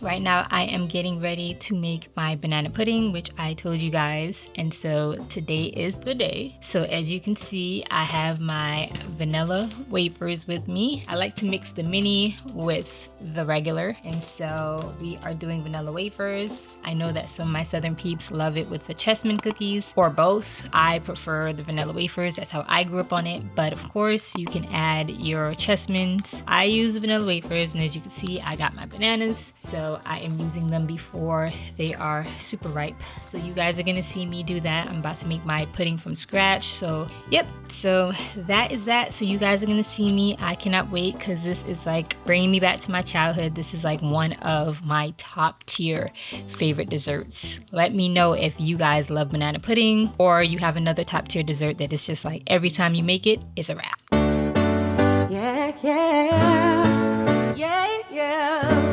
Right now I am getting ready to make my banana pudding, which I told you guys, and so today is the day. So as you can see, I have my vanilla wafers with me. I like to mix the mini with the regular, and so we are doing vanilla wafers. I know that some of my southern peeps love it with the chessmen cookies, or both. I prefer the vanilla wafers, that's how I grew up on it, but of course you can add your chessmens. I use vanilla wafers, and as you can see, I got my bananas, so I am using them before they are super ripe. So you guys are gonna see me do that. I'm about to make my pudding from scratch. So yep, so that is that. So you guys are gonna see me. I cannot wait because this is like bringing me back to my childhood. This is like one of my top tier favorite desserts. Let me know if you guys love banana pudding or you have another top tier dessert that is just like every time you make it, it's a wrap. Yeah, yeah, yeah, yeah.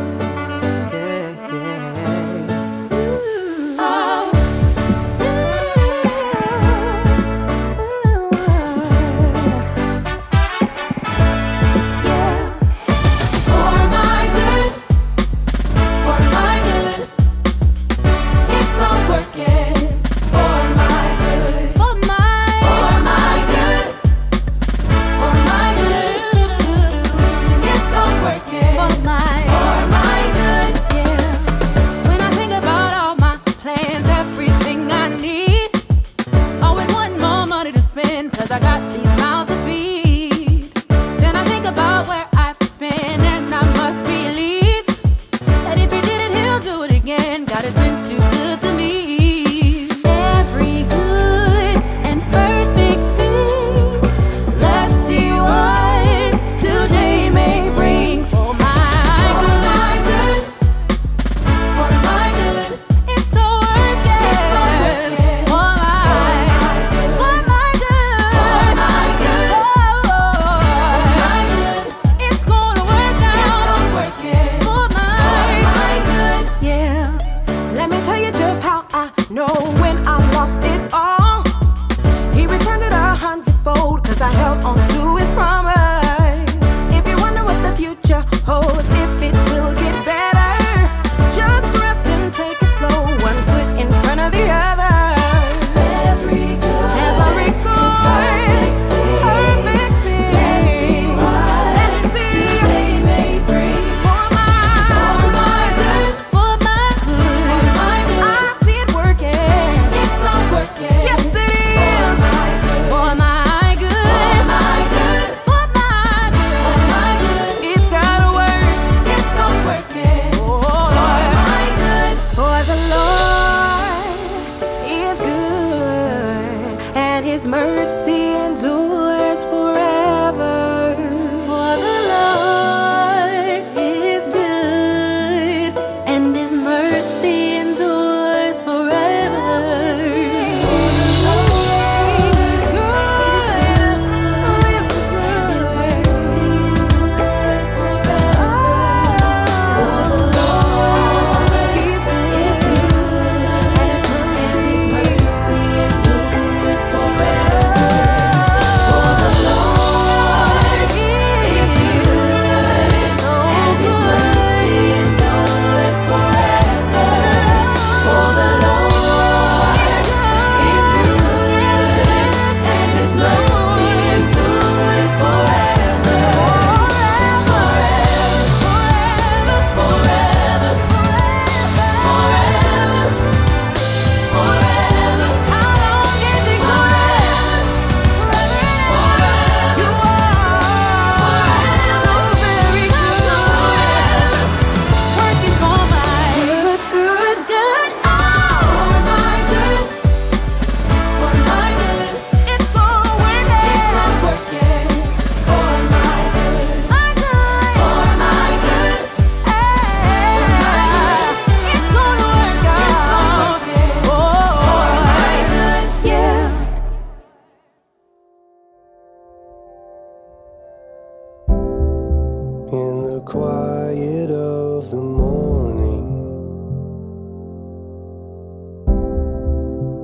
quiet of the morning,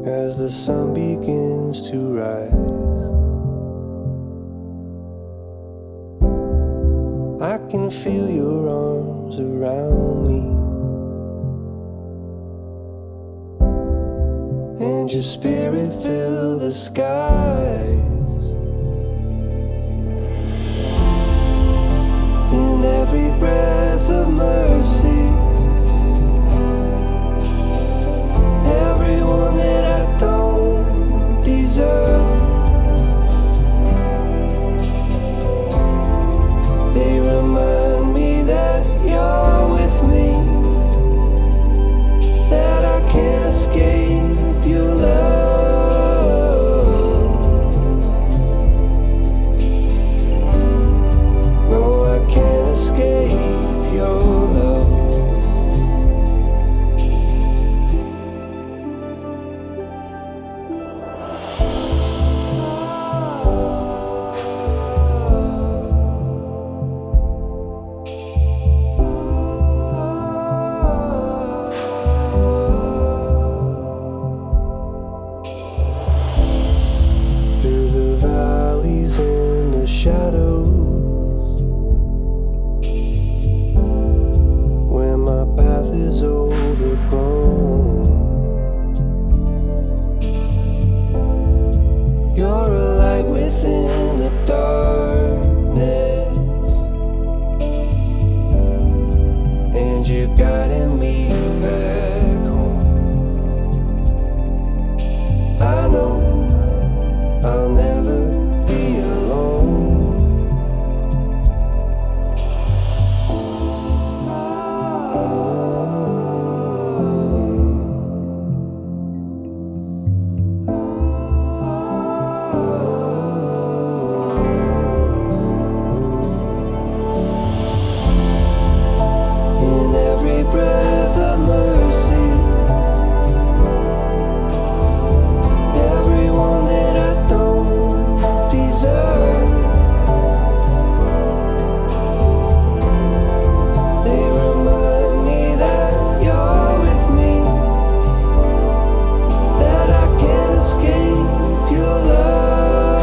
as the sun begins to rise, I can feel your arms around me, and your spirit fill the skies. In every breath of mercy, everyone that I don't deserve, they remind me that you're with me, that I can't escape your love. No, I can't escape your love. Through the valleys and the shadows, where my path is overgrown, you're a light within the darkness, and you're guiding me back home. I know I'll never be alone. In every breath of mercy, everyone that I don't deserve, they remind me that you're with me, that I can't escape your love.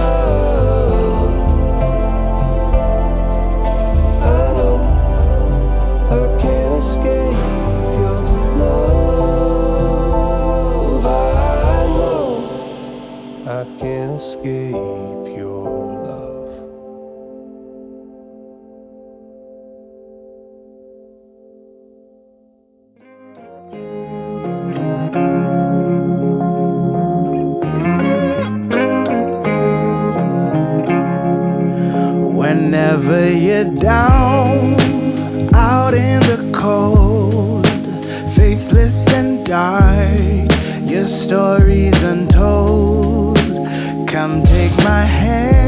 I know I can't escape your love. I know I can't escape your love. Whenever you're down, out in the cold, faithless and dark, your story's untold. Come take my hand.